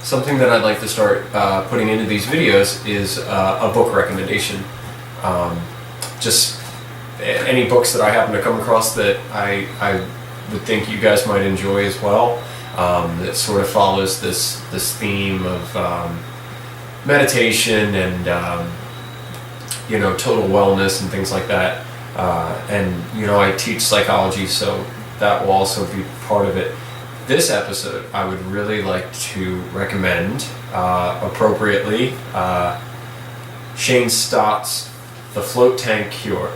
something that I'd like to start putting into these videos is a book recommendation. Just any books that I happen to come across that I would think you guys might enjoy as well. That sort of follows this theme of meditation and total wellness and things like that. And I teach psychology, so that will also be part of it. This episode, I would really like to recommend, appropriately, Shane Stott's The Float Tank Cure.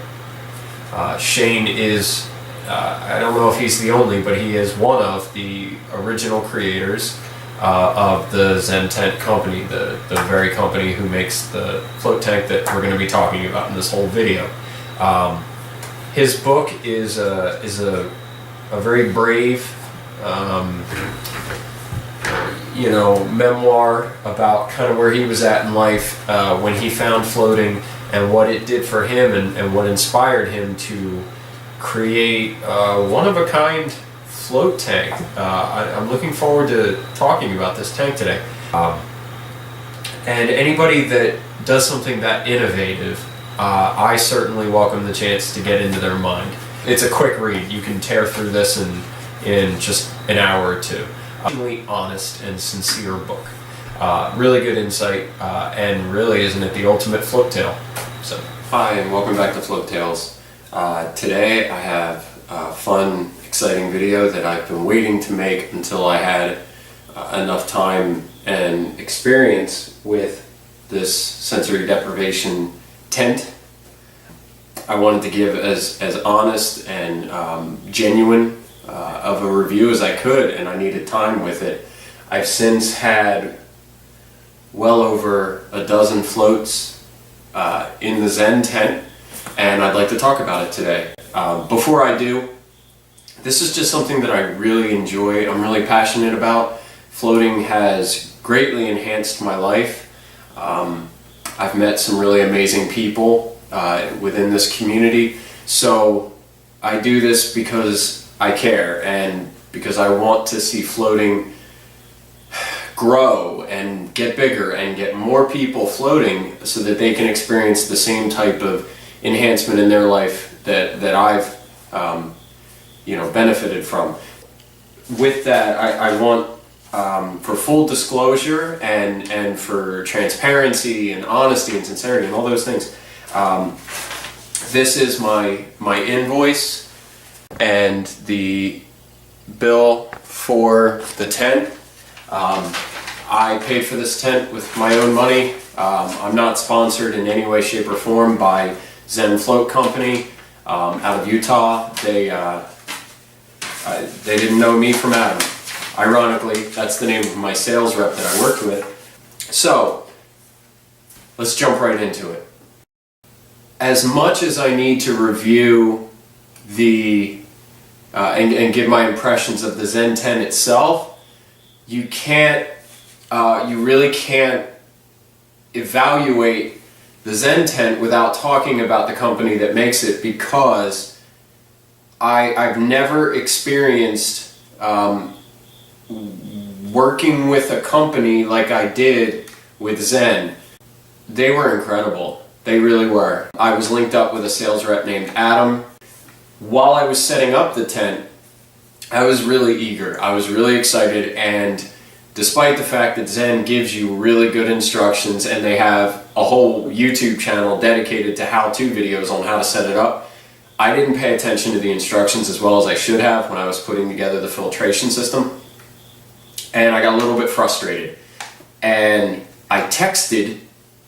Shane is, I don't know if he's the only, but he is one of the original creators of the Zen Tent company, the very company who makes the float tank that we're going to be talking about in this whole video. His book is a very brave memoir about kind of where he was at in life when he found floating and what it did for him and what inspired him to create one-of-a-kind float tank. I'm looking forward to talking about this tank today. And anybody that does something that innovative, I certainly welcome the chance to get into their mind. It's a quick read. You can tear through this in just an hour or two. Really honest and sincere book. Really good insight, and really, isn't it the ultimate float tale? So, hi, and welcome back to Float Tales. Today I have a fun, exciting video that I've been waiting to make until I had enough time and experience with this sensory deprivation tent. I wanted to give as honest and genuine of a review as I could, and I needed time with it. I've since had well over a dozen floats in the Zen Tent, and I'd like to talk about it today. Before I do, this is just something that I really enjoy, I'm really passionate about. Floating has greatly enhanced my life. I've met some really amazing people within this community, so I do this because I care and because I want to see floating grow and get bigger and get more people floating so that they can experience the same type of enhancement in their life that I've benefited from. With that, I want, for full disclosure and for transparency and honesty and sincerity and all those things, this is my invoice and the bill for the tent. I paid for this tent with my own money. I'm not sponsored in any way, shape, or form by Zen Float Company out of Utah. They didn't know me from Adam. Ironically, that's the name of my sales rep that I worked with. So, let's jump right into it. As much as I need to review the and give my impressions of the Zen Tent itself, you really can't evaluate the Zen Tent without talking about the company that makes it, because I've never experienced working with a company like I did with Zen. They were incredible. They really were. I was linked up with a sales rep named Adam. While I was setting up the tent, I was really eager. I was really excited, and despite the fact that Zen gives you really good instructions and they have a whole YouTube channel dedicated to how-to videos on how to set it up, I didn't pay attention to the instructions as well as I should have when I was putting together the filtration system, and I got a little bit frustrated. And I texted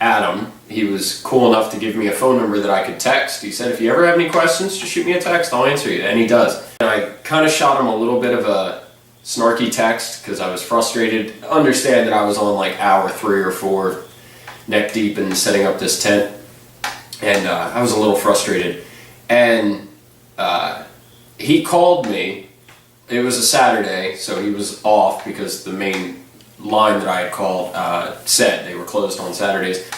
Adam. He was cool enough to give me a phone number that I could text. He said, if you ever have any questions, just shoot me a text, I'll answer you. And he does. And I kind of shot him a little bit of a snarky text because I was frustrated. Understand that I was on like hour 3 or 4, neck deep in setting up this tent, and I was a little frustrated. And he called me. It was a Saturday, so he was off because the main line that I had called said they were closed on Saturdays.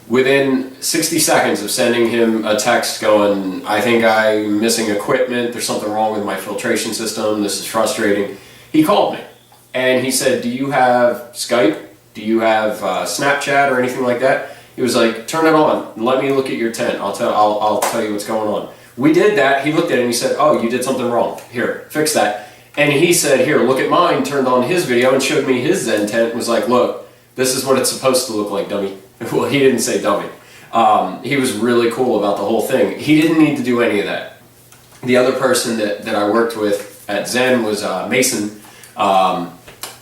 Within 60 seconds of sending him a text going, I think I'm missing equipment, there's something wrong with my filtration system, this is frustrating, he called me. And he said, do you have Skype? Do you have Snapchat or anything like that? He was like, turn it on and let me look at your tent. I'll tell you what's going on. We did that. He looked at it and he said, oh, you did something wrong. Here, fix that. And he said, here, look at mine, turned on his video and showed me his Zen tent and was like, look, this is what it's supposed to look like, dummy. Well, he didn't say dummy. He was really cool about the whole thing. He didn't need to do any of that. The other person that I worked with at Zen was Mason,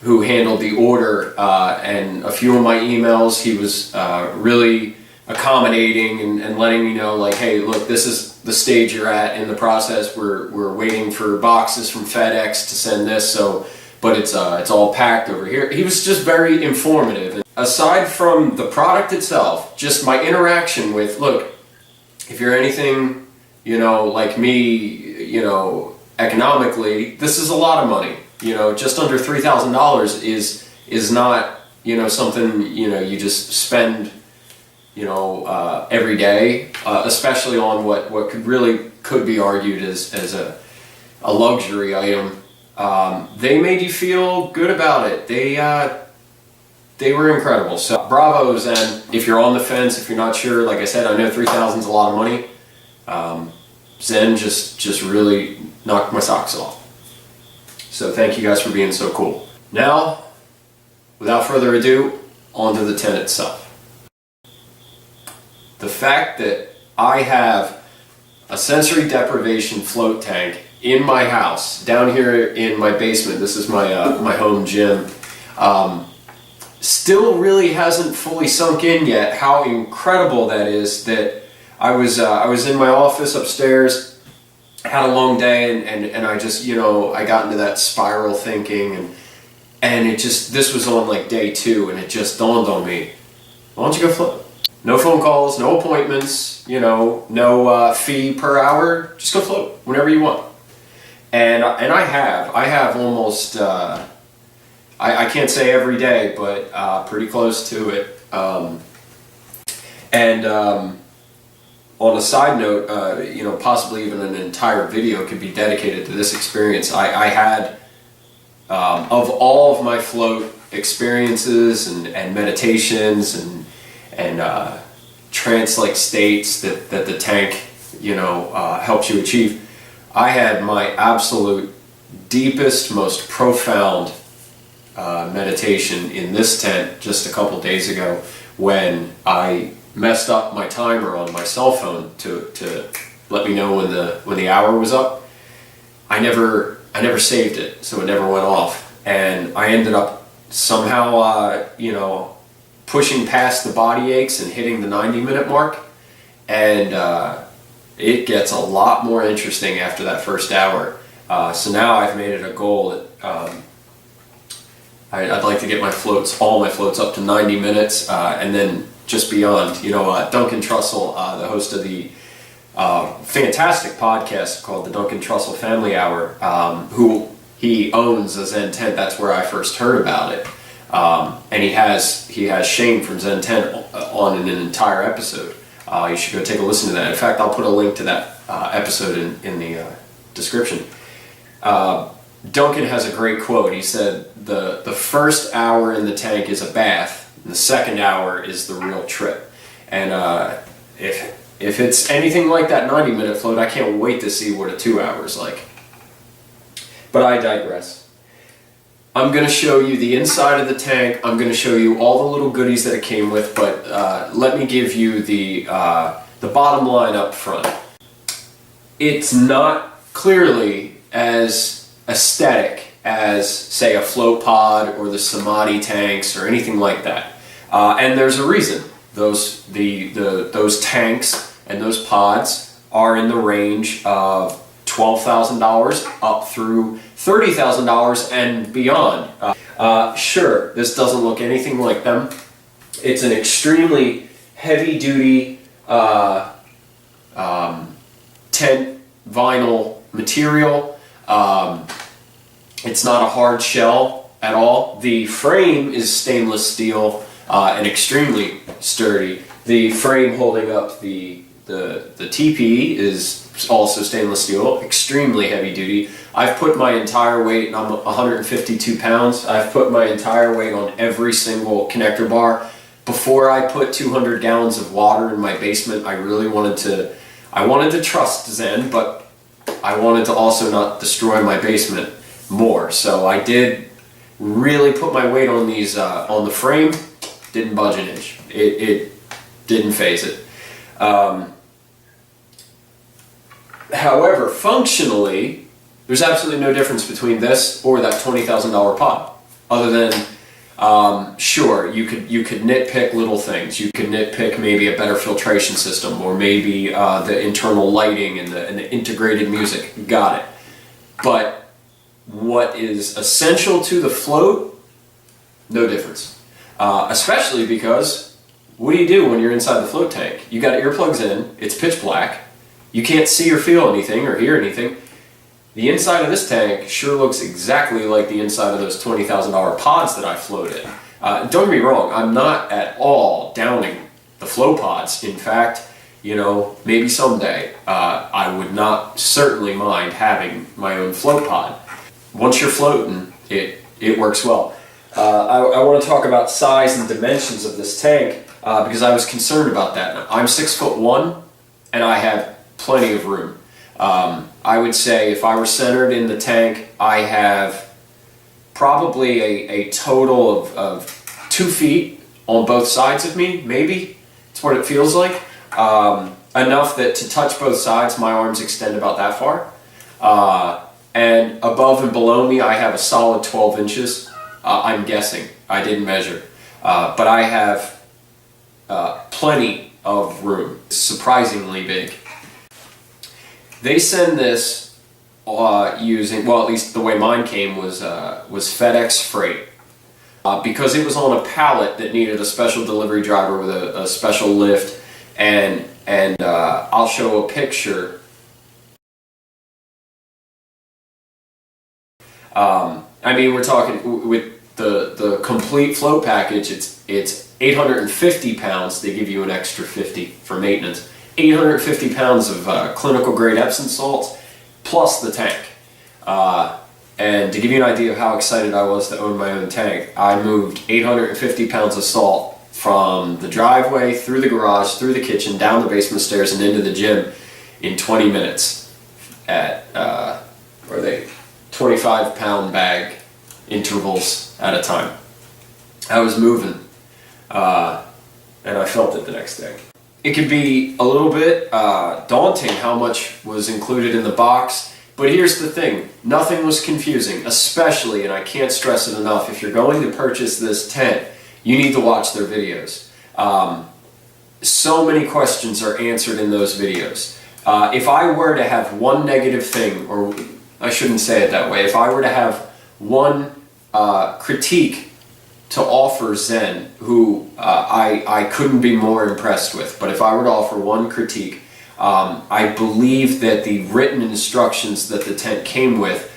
who handled the order and a few of my emails. He was really accommodating and letting me know, like, hey, look, this is the stage you're at in the process. We're waiting for boxes from FedEx to send this, but it's all packed over here. He was just very informative. And aside from the product itself, just my interaction with, look, if you're anything, like me, economically, this is a lot of money. Just under $3,000 is not, something, you just spend, every day, especially on what could be argued as a luxury item. They made you feel good about it. They were incredible. So bravo, Zen. If you're on the fence, if you're not sure, like I said, I know $3,000 is a lot of money. Zen just really knocked my socks off. So thank you guys for being so cool. Now, without further ado, on to the tent itself. The fact that I have a sensory deprivation float tank in my house, down here in my basement, this is my home gym, still really hasn't fully sunk in yet how incredible that is. That I was in my office upstairs, had a long day, and I just, I got into that spiral thinking, and this was on like day 2, and it just dawned on me, why don't you go float? No phone calls, no appointments, no fee per hour, just go float whenever you want. And I have almost, I can't say every day, but pretty close to it. On a side note, possibly even an entire video could be dedicated to this experience. I had, of all of my float experiences and meditations and trance-like states that the tank, helps you achieve, I had my absolute deepest, most profound meditation in this tent just a couple days ago when I messed up my timer on my cell phone to let me know when the hour was up. I never saved it, so it never went off, and I ended up somehow pushing past the body aches and hitting the 90-minute mark, and it gets a lot more interesting after that first hour. So now I've made it a goal that I'd like to get all my floats up to 90 minutes, and then just beyond. Duncan Trussell, the host of the fantastic podcast called the Duncan Trussell Family Hour, who he owns a Zen Tent. That's where I first heard about it. And he has Shane from Zen Tent on in an entire episode. You should go take a listen to that. In fact, I'll put a link to that episode in the description. Duncan has a great quote. He said, the first hour in the tank is a bath, and the second hour is the real trip. And if it's anything like that 90-minute float, I can't wait to see what a 2 hour's like. But I digress. I'm going to show you the inside of the tank. I'm going to show you all the little goodies that it came with, but let me give you the bottom line up front. It's not clearly as aesthetic as, say, a float pod or the Samadhi tanks or anything like that. And there's a reason. Those tanks and those pods are in the range of $12,000 up through $30,000 and beyond. Sure, this doesn't look anything like them. It's an extremely heavy-duty tent vinyl material. It's not a hard shell at all. The frame is stainless steel and extremely sturdy. The frame holding up the teepee is also stainless steel, extremely heavy duty. I've put my entire weight, and I'm 152 pounds, I've put my entire weight on every single connector bar. Before I put 200 gallons of water in my basement, I really wanted to trust Zen, but I wanted to also not destroy my basement more. So I did really put my weight on these, on the frame, didn't budge an inch. It didn't phase it. However, functionally, there's absolutely no difference between this or that $20,000 pod, other than, sure, you could nitpick little things. You could nitpick maybe a better filtration system, or maybe the internal lighting and the integrated music. Got it. But what is essential to the float, no difference. Especially because, what do you do when you're inside the float tank? You got earplugs in, it's pitch black, you can't see or feel anything or hear anything. The inside of this tank sure looks exactly like the inside of those $20,000 pods that I floated. Don't get me wrong, I'm not at all downing the flow pods. In fact, you know, maybe someday I would not certainly mind having my own float pod. Once you're floating, it works well. I want to talk about size and dimensions of this tank because I was concerned about that. Now, I'm 6'1" and I have plenty of room. I would say if I were centered in the tank, I have probably a total of 2 feet on both sides of me, maybe. It's what it feels like. Enough that to touch both sides, my arms extend about that far. And above and below me, I have a solid 12 inches. I'm guessing. I didn't measure. But I have plenty of room. It's surprisingly big. They send this using, well, at least the way mine came was FedEx freight. Because it was on a pallet that needed a special delivery driver with a special lift, and I'll show a picture. I mean, we're talking with the complete float package. It's 850 pounds. They give you an extra 50 for maintenance. 850 pounds of clinical grade Epsom salts plus the tank. And to give you an idea of how excited I was to own my own tank, I moved 850 pounds of salt from the driveway, through the garage, through the kitchen, down the basement stairs, and into the gym in 20 minutes at, what are they, 25-pound bag intervals at a time. I was moving, and I felt it the next day. It could be a little bit daunting how much was included in the box, but here's the thing, nothing was confusing, especially, and I can't stress it enough, if you're going to purchase this tent, you need to watch their videos. So many questions are answered in those videos. If I were to have one negative thing, or I shouldn't say it that way, if I were to have one critique to offer Zen, who I couldn't be more impressed with, but if I were to offer one critique, I believe that the written instructions that the tent came with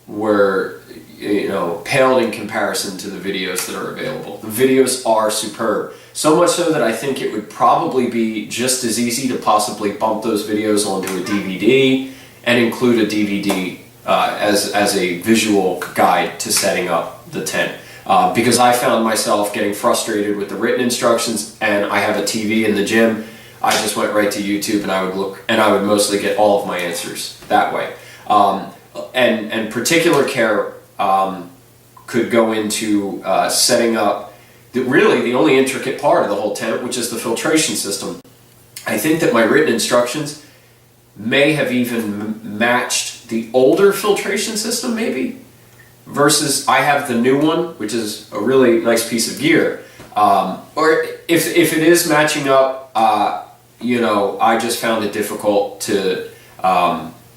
were, you know, paled in comparison to the videos that are available. The videos are superb, so much so that I think it would probably be just as easy to possibly bump those videos onto a DVD and include a DVD as a visual guide to setting up the tent. Because I found myself getting frustrated with the written instructions, and I have a TV in the gym. I just went right to YouTube and I would look, and I would mostly get all of my answers that way. And particular care could go into setting up really the only intricate part of the whole tent, which is the filtration system. I think that my written instructions may have even matched the older filtration system, maybe, versus I have the new one, which is a really nice piece of gear. Or if it is matching up, you know, I just found it difficult to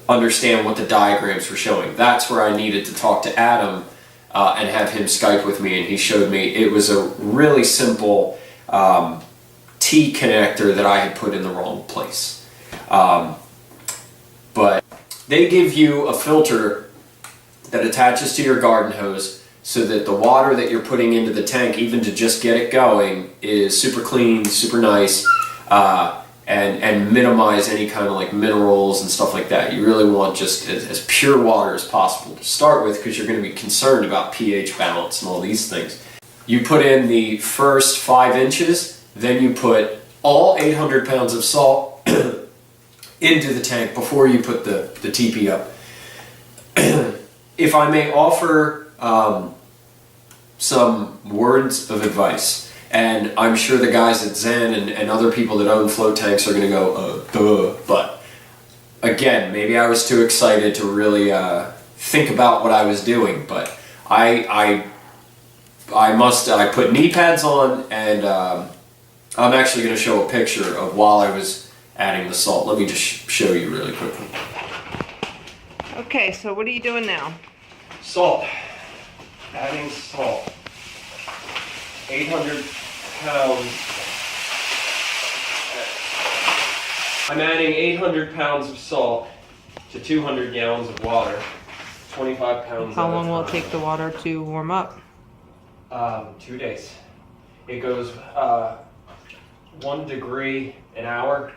understand what the diagrams were showing. That's where I needed to talk to Adam and have him Skype with me, and he showed me it was a really simple T connector that I had put in the wrong place. But they give you a filter that attaches to your garden hose so that the water that you're putting into the tank, even to just get it going, is super clean, super nice, and minimize any kind of like minerals and stuff like that. You really want just as pure water as possible to start with, because you're going to be concerned about pH balance and all these things. You put in the first 5 inches, then you put all 800 pounds of salt into the tank before you put the teepee up. If I may offer some words of advice, and I'm sure the guys at Zen and other people that own float tanks are going to go, duh, but again, maybe I was too excited to really think about what I was doing, but I put knee pads on, and I'm actually going to show a picture of while I was adding the salt. Let me just show you really quickly. Okay, so what are you doing now? Salt. Adding salt. 800 pounds. I'm adding 800 pounds of salt to 200 gallons of water. 25 pounds. How long will it take the water to warm up? 2 days. It goes 1 degree an hour.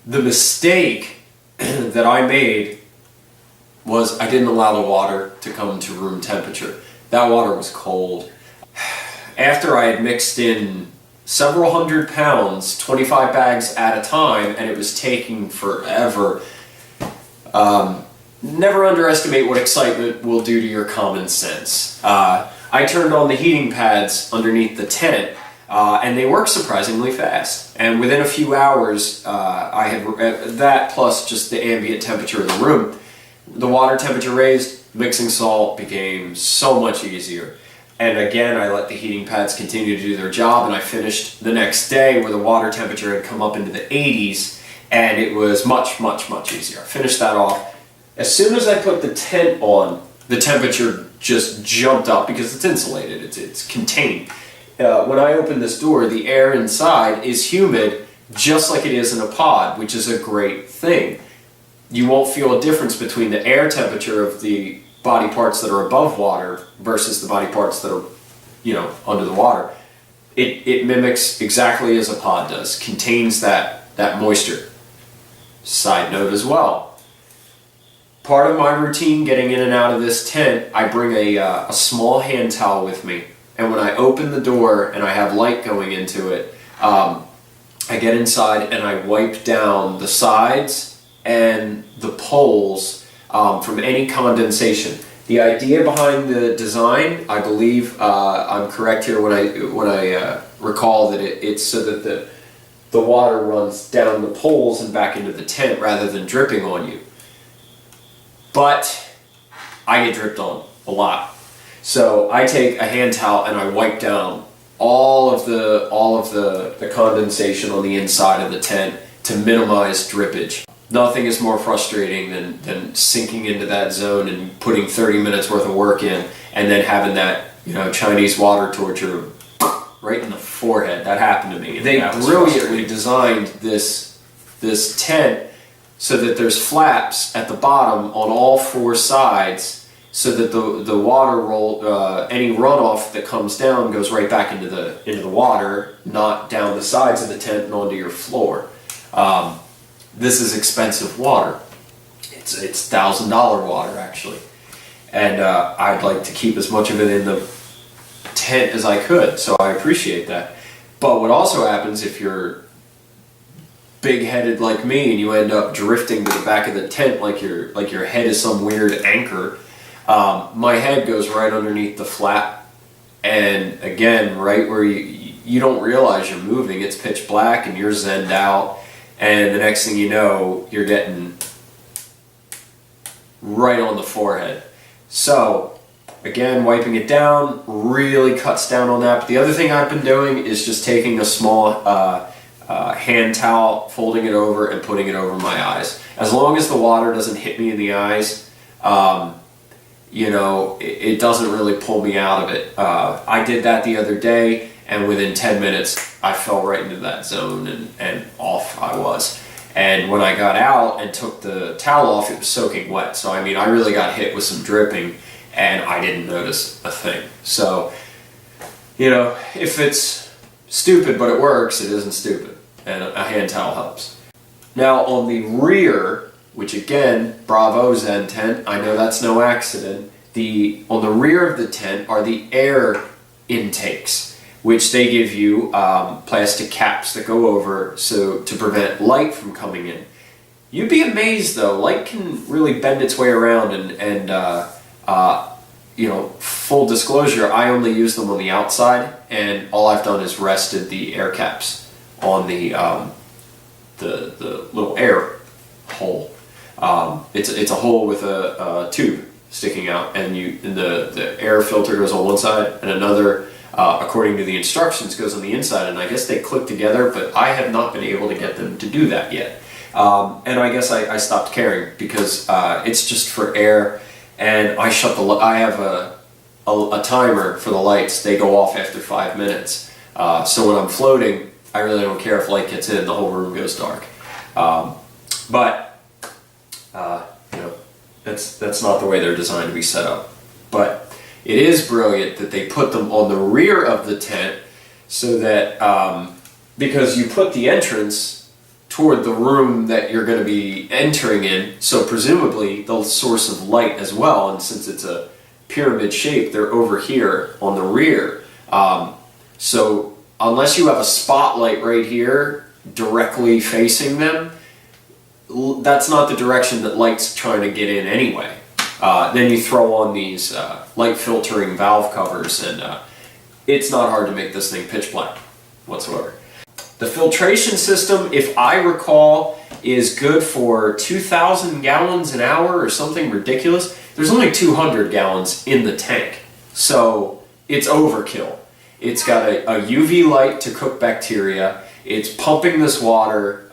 The mistake that I made was I didn't allow the water to come to room temperature. That water was cold. After I had mixed in several hundred pounds, 25 bags at a time, and it was taking forever. Never underestimate what excitement will do to your common sense. I turned on the heating pads underneath the tent, and they work surprisingly fast. And within a few hours, I had that plus just the ambient temperature of the room, the water temperature raised, mixing salt became so much easier. And again, I let the heating pads continue to do their job, and I finished the next day where the water temperature had come up into the 80s, and it was much, much, much easier. I finished that off. As soon as I put the tent on, the temperature just jumped up because it's insulated, it's contained. When I open this door, the air inside is humid just like it is in a pod, which is a great thing. You won't feel a difference between the air temperature of the body parts that are above water versus the body parts that are, under the water. It mimics exactly as a pod does, contains that moisture. Side note as well, part of my routine getting in and out of this tent, I bring a small hand towel with me. And when I open the door and I have light going into it, I get inside and I wipe down the sides and the poles from any condensation. The idea behind the design, I believe I'm correct here when I recall that it's so that the water runs down the poles and back into the tent rather than dripping on you. But I get dripped on a lot. So I take a hand towel and I wipe down all of the condensation on the inside of the tent to minimize drippage. Nothing is more frustrating than sinking into that zone and putting 30 minutes worth of work in and then having that Chinese water torture right in the forehead. That happened to me. They brilliantly designed this tent so that there's flaps at the bottom on all 4 sides, so that the water any runoff that comes down goes right back into the water, not down the sides of the tent and onto your floor. This is expensive water. It's $1,000 water actually, and I'd like to keep as much of it in the tent as I could, so I appreciate that. But what also happens if you're big-headed like me and you end up drifting to the back of the tent like your head is some weird anchor, my head goes right underneath the flap, and again, right where you don't realize you're moving, it's pitch black and you're zenned out, and the next thing you know, you're getting right on the forehead. So again, wiping it down really cuts down on that. But the other thing I've been doing is just taking a small hand towel, folding it over and putting it over my eyes. As long as the water doesn't hit me in the eyes, it doesn't really pull me out of it. I did that the other day, and within 10 minutes I fell right into that zone and off I was. And when I got out and took the towel off, it was soaking wet. So I really got hit with some dripping and I didn't notice a thing. So, if it's stupid, but it works. It isn't stupid. And a hand towel helps. Now on the rear, which again, bravo Zen Tent, I know that's no accident. On the rear of the tent are the air intakes, which they give you plastic caps that go over so to prevent light from coming in. You'd be amazed though, light can really bend its way around and you know, full disclosure, I only use them on the outside, and all I've done is rested the air caps on the little air hole. It's a hole with a tube sticking out, and the air filter goes on one side, and another, according to the instructions, goes on the inside. And I guess they click together, but I have not been able to get them to do that yet. And I guess I stopped caring because it's just for air. And I have a timer for the lights. They go off after 5 minutes. So when I'm floating, I really don't care if light gets in. The whole room goes dark. But you know, that's not the way they're designed to be set up. But it is brilliant that they put them on the rear of the tent so that because you put the entrance toward the room that you're going to be entering in, so presumably the source of light as well, and since it's a pyramid shape, they're over here on the rear. So unless you have a spotlight right here directly facing them, that's not the direction that light's trying to get in anyway. Then you throw on these light filtering valve covers, and it's not hard to make this thing pitch black whatsoever. The filtration system, if I recall, is good for 2,000 gallons an hour or something ridiculous. There's only 200 gallons in the tank, so it's overkill. It's got a UV light to cook bacteria. It's pumping this water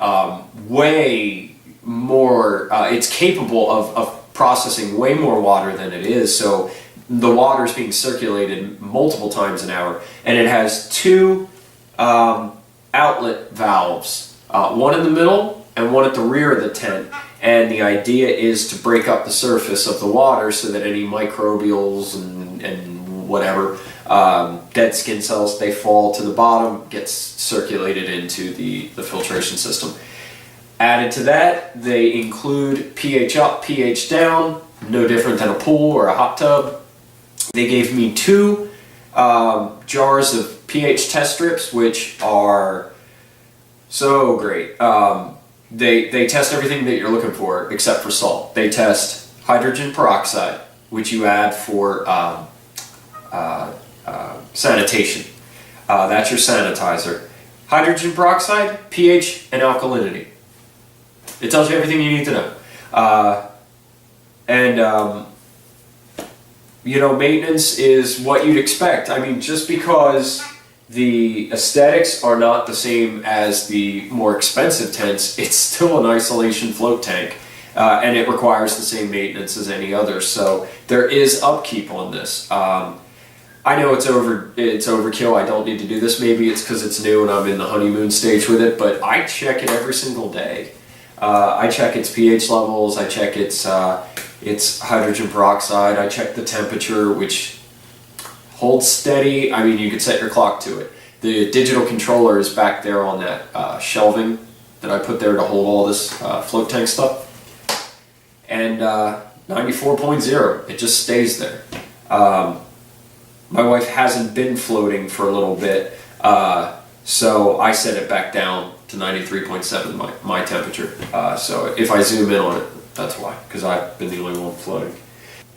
way more, it's capable of processing way more water than it is, so the water is being circulated multiple times an hour, and it has two outlet valves, one in the middle and one at the rear of the tent, and the idea is to break up the surface of the water so that any microbials and whatever dead skin cells, they fall to the bottom, gets circulated into the filtration system. Added to that, they include pH up, pH down, no different than a pool or a hot tub. They gave me 2 jars of pH test strips, which are so great. They test everything that you're looking for except for salt. They test hydrogen peroxide, which you add for sanitation. That's your sanitizer. Hydrogen peroxide, pH, and alkalinity. It tells you everything you need to know. You know, maintenance is what you'd expect. I mean, just because the aesthetics are not the same as the more expensive tents, it's still an isolation float tank, and it requires the same maintenance as any other. So there is upkeep on this. I know it's overkill. I don't need to do this. Maybe it's because it's new and I'm in the honeymoon stage with it, but I check it every single day. I check its pH levels. I check its hydrogen peroxide. I check the temperature, which holds steady. I mean, you could set your clock to it. The digital controller is back there on that shelving that I put there to hold all this float tank stuff. And 94.0, it just stays there. My wife hasn't been floating for a little bit, so I set it back down to 93.7, my temperature. So if I zoom in on it, that's why, because I've been the only one floating.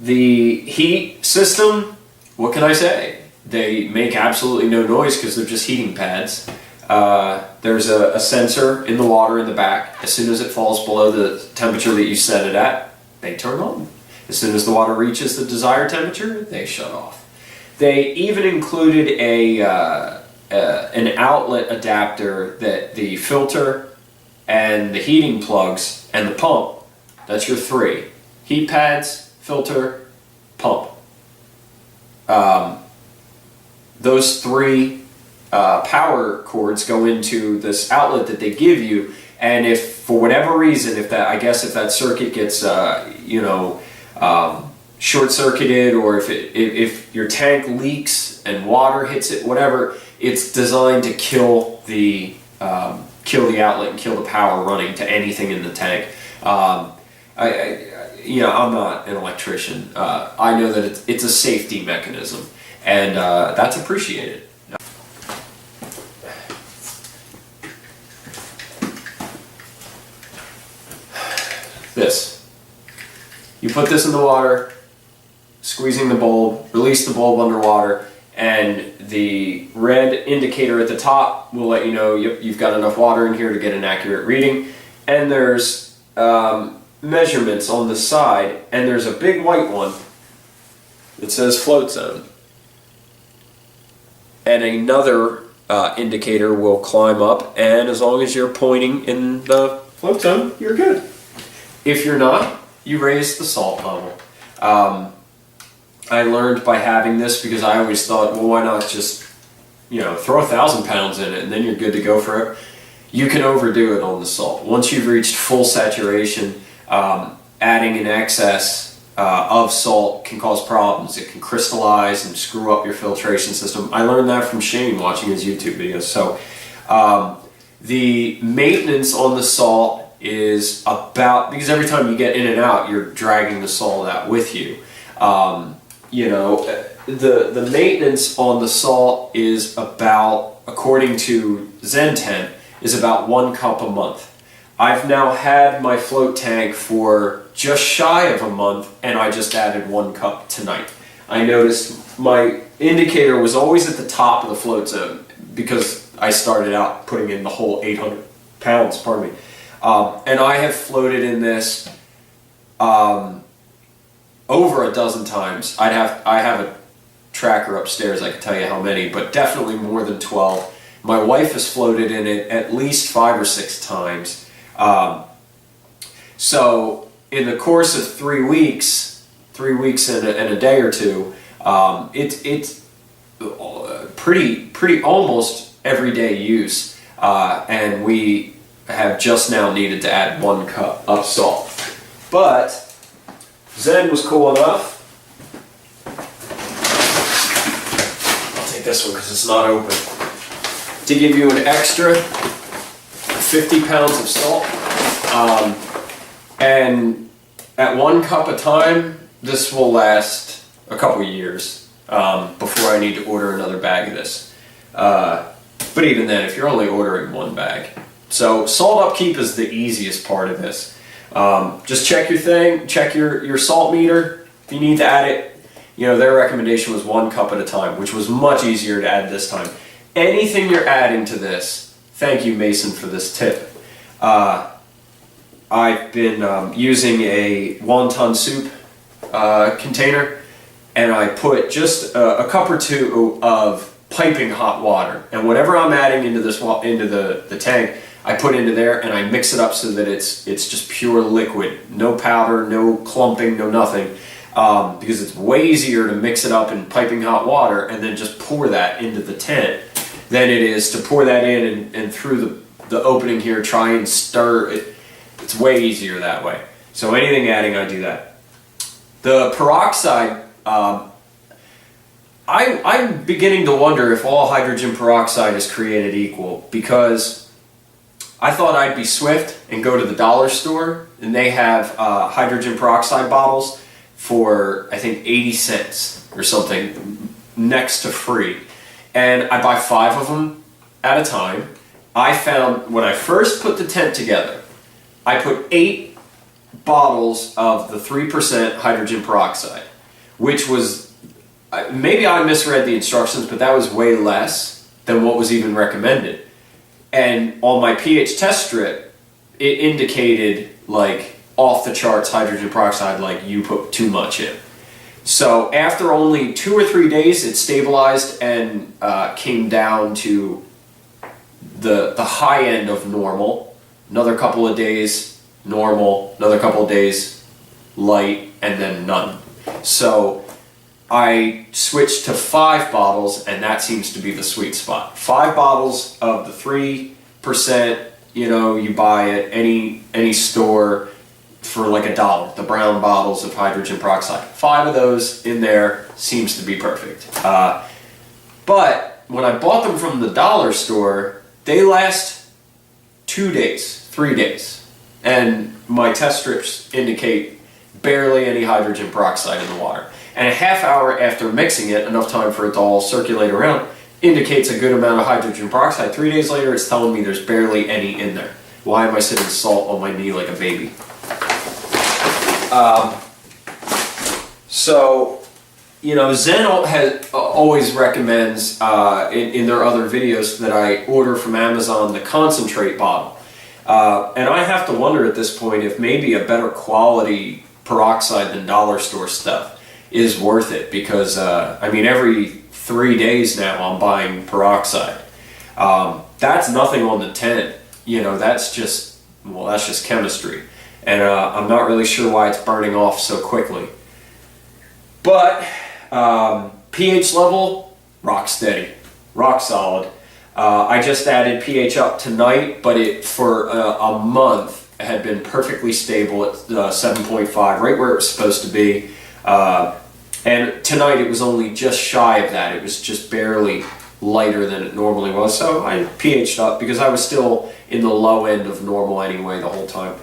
The heat system, what can I say? They make absolutely no noise because they're just heating pads. There's a sensor in the water in the back. As soon as it falls below the temperature that you set it at, they turn on. As soon as the water reaches the desired temperature, they shut off. They even included an outlet adapter that the filter and the heating plugs and the pump, that's your 3. Heat pads, filter, pump. Those 3 power cords go into this outlet that they give you, and if for whatever reason, if that circuit gets short-circuited, or if your tank leaks and water hits it, whatever, it's designed to kill the outlet and kill the power running to anything in the tank. I'm not an electrician. I know that it's a safety mechanism, and that's appreciated. This. You put this in the water, squeezing the bulb, release the bulb underwater, and the red indicator at the top will let you know you've got enough water in here to get an accurate reading. And there's measurements on the side, and there's a big white one that says float zone. And another indicator will climb up, and as long as you're pointing in the float zone, you're good. If you're not, you raise the salt level. I learned by having this, because I always thought, well, why not just, throw 1,000 pounds in it and then you're good to go forever. You can overdo it on the salt. Once you've reached full saturation, adding an excess of salt can cause problems. It can crystallize and screw up your filtration system. I learned that from Shane watching his YouTube videos. So the maintenance on the salt is about, because every time you get in and out, you're dragging the salt out with you. The maintenance on the salt is about, according to Zen Tent, is about 1 cup a month. I've now had my float tank for just shy of a month, and I just added 1 cup tonight. I noticed my indicator was always at the top of the float zone, because I started out putting in the whole 800 pounds, pardon me. And I have floated in this over a dozen times. I have a tracker upstairs, I can tell you how many, but definitely more than 12. My wife has floated in it at least 5 or 6 times. So in the course of 3 weeks and a day or two, it's pretty almost everyday use, and we have just now needed to add 1 cup of salt. But Zen was cool enough. I'll take this one because it's not open. To give you an extra 50 pounds of salt. And at 1 cup a time, this will last a couple years before I need to order another bag of this. But even then, if you're only ordering 1 bag. So salt upkeep is the easiest part of this. Just check your thing, check your salt meter. If you need to add it, their recommendation was 1 cup at a time, which was much easier to add this time. Anything you're adding to this, thank you Mason for this tip. I've been using a wonton soup container, and I put just a cup or 2 of piping hot water, and whatever I'm adding into the tank, I put into there, and I mix it up so that it's just pure liquid, no powder, no clumping, no nothing, because it's way easier to mix it up in piping hot water and then just pour that into the tent than it is to pour that in and through the opening here, try and stir it. It's way easier that way. So anything adding, I do that. The peroxide, I'm beginning to wonder if all hydrogen peroxide is created equal, because I thought I'd be swift and go to the dollar store, and they have hydrogen peroxide bottles for, I think, 80 cents or something, next to free. And I buy 5 of them at a time. I found, when I first put the tent together, I put 8 bottles of the 3% hydrogen peroxide, which was, maybe I misread the instructions, but that was way less than what was even recommended. And on my pH test strip, it indicated like off the charts hydrogen peroxide, like you put too much in. So after only 2 or 3 days, it stabilized and came down to the high end of normal. Another couple of days, normal. Another couple of days, light, and then none. So I switched to 5 bottles, and that seems to be the sweet spot. 5 bottles of the 3%, you buy at any store. for like $1, the brown bottles of hydrogen peroxide. 5 of those in there seems to be perfect. But when I bought them from the dollar store, they last 2 days, 3 days. And my test strips indicate barely any hydrogen peroxide in the water. And a half hour after mixing it, enough time for it to all circulate around, indicates a good amount of hydrogen peroxide. 3 days later, it's telling me there's barely any in there. Why am I sitting salt on my knee like a baby? So, you know, Zen always recommends in their other videos that I order from Amazon the concentrate bottle. And I have to wonder at this point if maybe a better quality peroxide than dollar store stuff is worth it, because I mean, every 3 days now I'm buying peroxide. That's nothing on the tent, you know, that's just chemistry, and I'm not really sure why it's burning off so quickly. But pH level, rock steady, rock solid. I just added pH up tonight, but it for a month had been perfectly stable at 7.5, right where it was supposed to be. And tonight it was only just shy of that. It was just barely lighter than it normally was. So I pH'd up because I was still in the low end of normal anyway the whole time.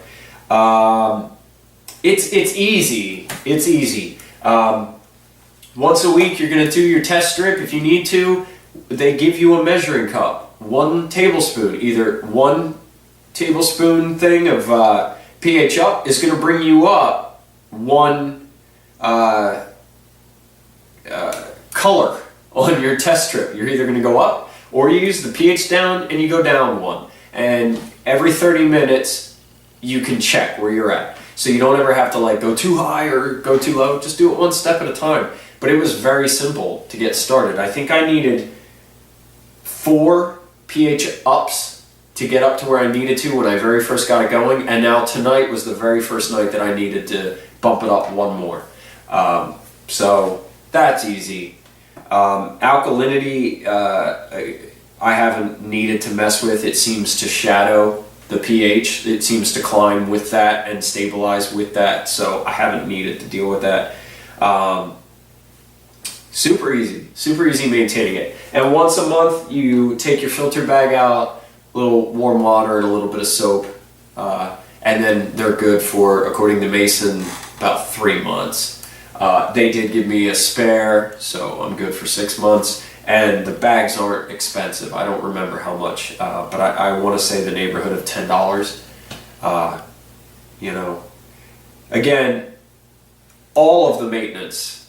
It's easy. It's easy. Once a week you're going to do your test strip if you need to. They give you a measuring cup, 1 tablespoon, either 1 tablespoon thing of pH up is going to bring you up 1 color on your test strip. You're either going to go up or you use the pH down and you go down 1. And every 30 minutes you can check where you're at. So you don't ever have to like go too high or go too low. Just do it 1 step at a time. But it was very simple to get started. I think I needed 4 pH ups to get up to where I needed to when I very first got it going, and now tonight was the very first night that I needed to bump it up 1 more. So that's easy. Alkalinity, I haven't needed to mess with. It seems to shadow the pH. It seems to climb with that and stabilize with that, so I haven't needed to deal with that. Super easy maintaining it. And once a month, you take your filter bag out, a little warm water and a little bit of soap, and then they're good for, according to Mason, about 3 months. They did give me a spare, so I'm good for 6 months. And the bags aren't expensive. I don't remember how much, but I want to say the neighborhood of $10. You know, again, all of the maintenance,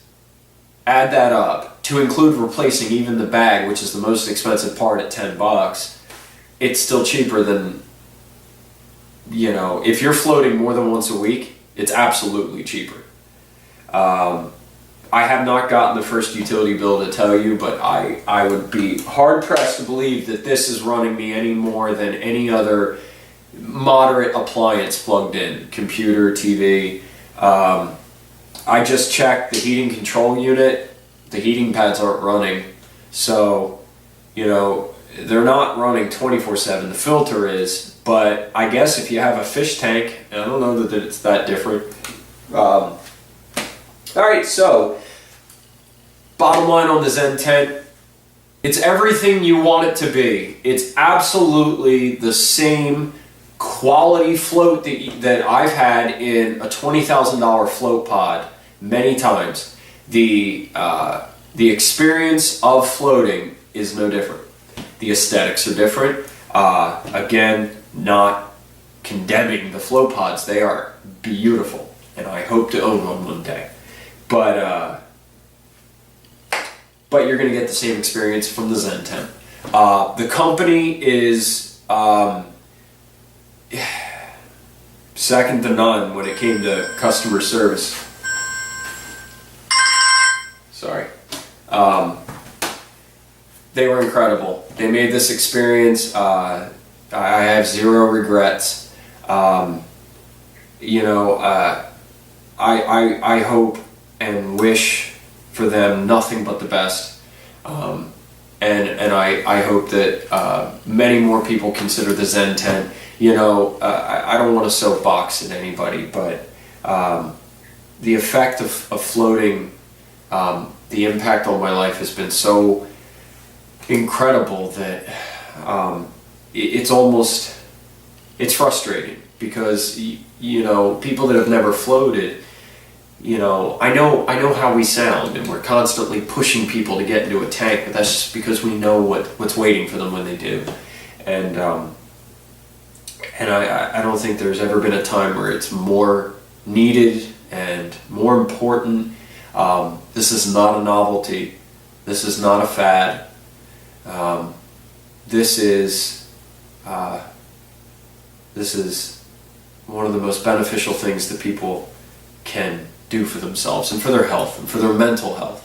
add that up to include replacing even the bag, which is the most expensive part at $10. It's still cheaper than, you know, if you're floating more than once a week, it's absolutely cheaper. I have not gotten the first utility bill to tell you, but I would be hard pressed to believe that this is running me any more than any other moderate appliance plugged in, computer, TV. I just checked the heating control unit. The heating pads aren't running, so, you know, they're not running 24/7. The filter is, but I guess if you have a fish tank, I don't know that it's that different. All right, so bottom line on the Zen Tent, it's everything you want it to be. It's absolutely the same quality float that I've had in a $20,000 float pod many times. The experience of floating is no different. The aesthetics are different. Again, not condemning the float pods. They are beautiful, and I hope to own one day. But you're going to get the same experience from the Zen Tent. The company is second to none when it came to customer service. Sorry. They were incredible. They made this experience. I have zero regrets. You know, I hope and wish for them nothing but the best. And and I hope that many more people consider the Zen Tent. I don't want to soapbox at anybody, but the effect of floating, the impact on my life has been so incredible that it's frustrating, because people that have never floated, I know how we sound, and we're constantly pushing people to get into a tank, but that's just because we know what's waiting for them when they do. And I don't think there's ever been a time where it's more needed and more important. This is not a novelty. This is not a fad. This is one of the most beneficial things that people can do for themselves and for their health and for their mental health.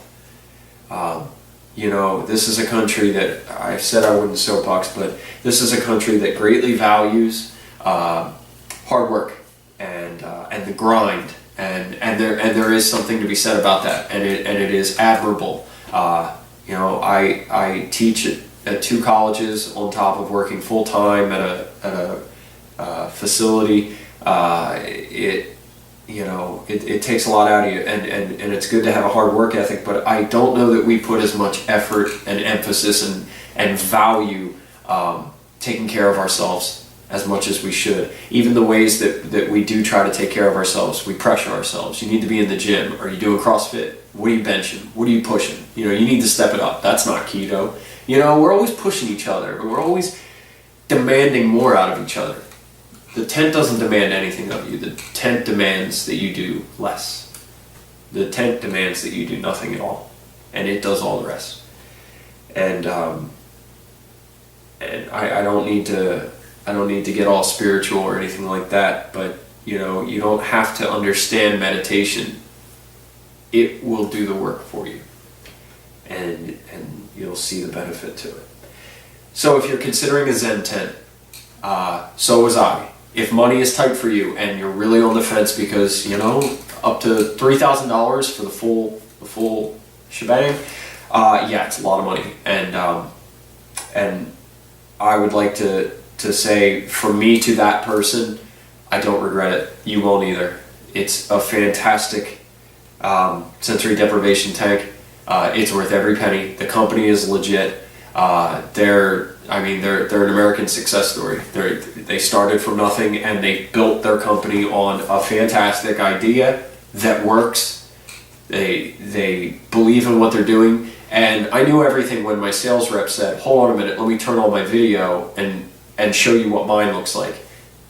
This is a country that I said I wouldn't soapbox, but this is a country that greatly values hard work and the grind, and there is something to be said about that, and it is admirable. I teach at 2 colleges on top of working full time at a facility. It takes a lot out of you, and it's good to have a hard work ethic, but I don't know that we put as much effort and emphasis and value taking care of ourselves as much as we should. Even the ways that we do try to take care of ourselves, we pressure ourselves. You need to be in the gym. Are you doing CrossFit? What are you benching? What are you pushing? You need to step it up. That's not keto. We're always pushing each other. We're always demanding more out of each other. The tent doesn't demand anything of you. The tent demands that you do less. The tent demands that you do nothing at all, and it does all the rest. And I don't need to get all spiritual or anything like that, but you don't have to understand meditation. It will do the work for you, and you'll see the benefit to it. So if you're considering a Zen tent, so was I. If money is tight for you and you're really on the fence because up to $3,000 for the full shebang, it's a lot of money, and I would like to say, from me to that person, I don't regret it. You won't either. It's a fantastic sensory deprivation tank. It's worth every penny. The company is legit. They're an American success story. They started from nothing, and they built their company on a fantastic idea that works. They believe in what they're doing, and I knew everything when my sales rep said, "Hold on a minute, let me turn on my video and show you what mine looks like."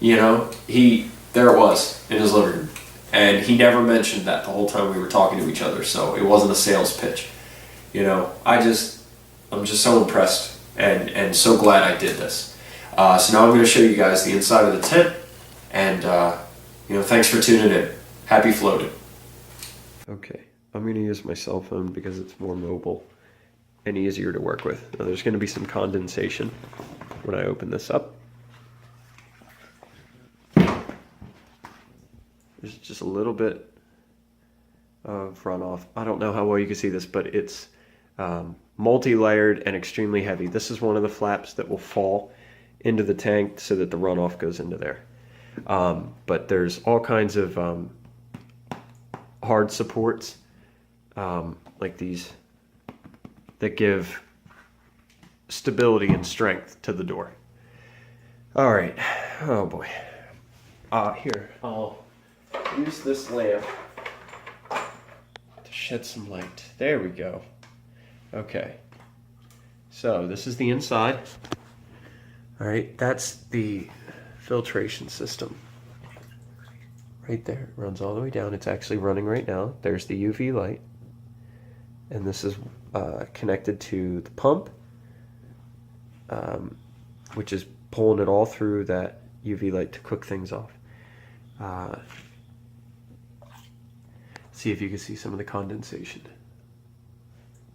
There it was in his living room, and he never mentioned that the whole time we were talking to each other. So it wasn't a sales pitch. I'm just so impressed and so glad I did this. So now I'm going to show you guys the inside of the tent, and thanks for tuning in. Happy floating. Okay, I'm going to use my cell phone because it's more mobile and easier to work with. Now there's going to be some condensation when I open this up. There's just a little bit of runoff. I don't know how well you can see this, but it's multi-layered and extremely heavy. This is one of the flaps that will fall into the tank so that the runoff goes into there. But there's all kinds of hard supports like these that give stability and strength to the door. All right. Oh boy. Here, I'll use this lamp to shed some light. There we go. Okay. So this is the inside. All right, that's the filtration system. Right there, it runs all the way down. It's actually running right now. There's the UV light. And this is connected to the pump, which is pulling it all through that UV light to cook things off. See if you can see some of the condensation.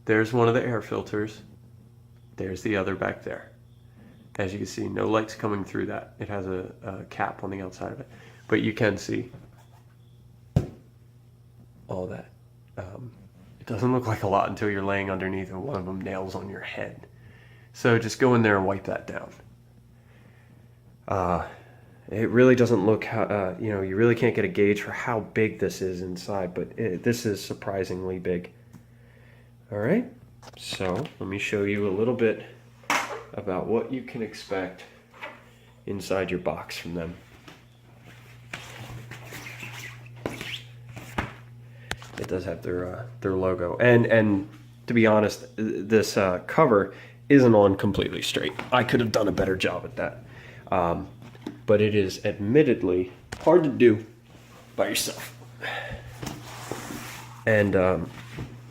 There's one of the air filters. There's the other back there. As you can see, no light's coming through that. It has a cap on the outside of it. But you can see all that. It doesn't look like a lot until you're laying underneath and one of them nails on your head. So just go in there and wipe that down. It really doesn't look, you really can't get a gauge for how big this is inside, but this is surprisingly big. All right, so let me show you a little bit about what you can expect inside your box from them. It does have their logo, and to be honest, this cover isn't on completely straight. I could have done a better job at that, but it is admittedly hard to do by yourself. And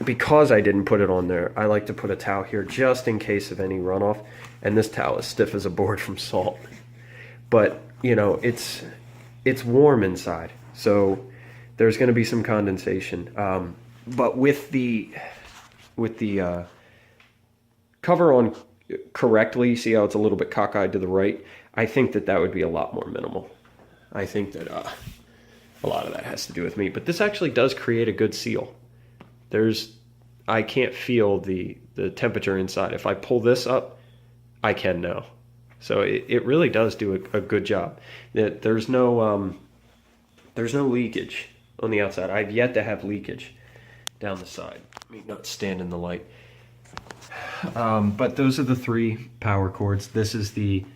because I didn't put it on there, I like to put a towel here just in case of any runoff. And this towel is stiff as a board from salt, but it's warm inside, so there's going to be some condensation. But with the cover on correctly, see how it's a little bit cockeyed to the right? I think that would be a lot more minimal. I think that a lot of that has to do with me, but this actually does create a good seal. I can't feel the temperature inside. If I pull this up, I can now. So it really does do a good job. There's no leakage on the outside. I've yet to have leakage down the side. Let me not stand in the light. But those are the 3 power cords. This is the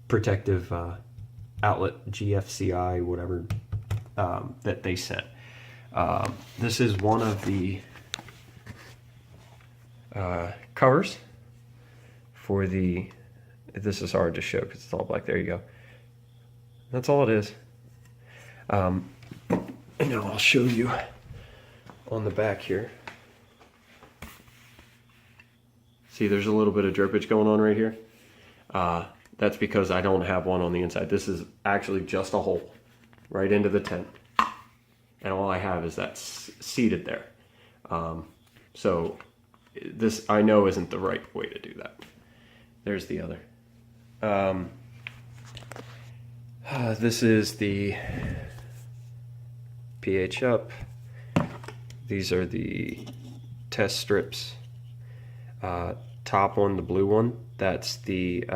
protective outlet, GFCI, whatever, that they sent. This is one of the covers for the, this is hard to show because it's all black. There you go. That's all it is. And now I'll show you on the back here. See, there's a little bit of drippage going on right here. That's because I don't have one on the inside. This is actually just a hole right into the tent. And all I have is that seated there. So this, I know, isn't the right way to do that. There's the other. This is the pH up. These are the test strips. Top one, the blue one, that's the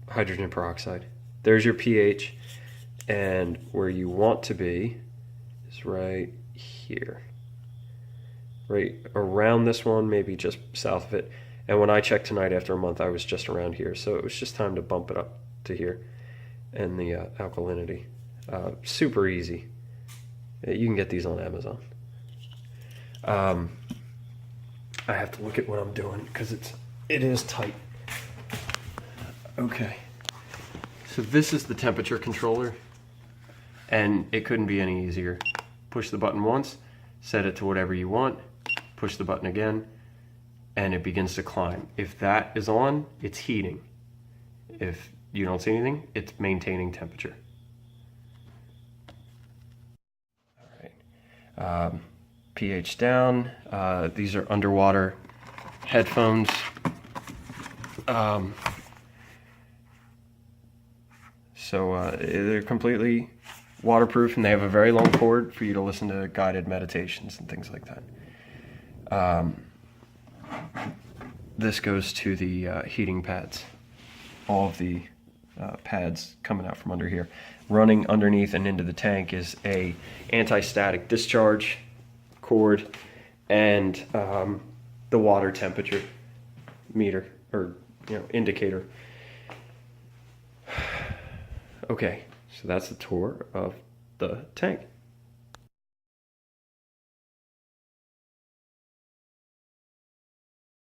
hydrogen peroxide. There's your pH, and where you want to be is right here. Right around this one, maybe just south of it. And when I checked tonight after a month, I was just around here, so it was just time to bump it up to here. And the alkalinity, super easy. You can get these on Amazon. I have to look at what I'm doing because it is tight. Okay, so this is the temperature controller, and it couldn't be any easier. Push the button once, set it to whatever you want, push the button again, and it begins to climb. If that is on, it's heating. If you don't see anything, it's maintaining temperature. All right. pH down. These are underwater headphones. So they're completely waterproof, and they have a very long cord for you to listen to guided meditations and things like that. This goes to the heating pads. All of the pads coming out from under here. Running underneath and into the tank is a anti-static discharge cord and the water temperature meter, or indicator. Okay, so that's the tour of the tank.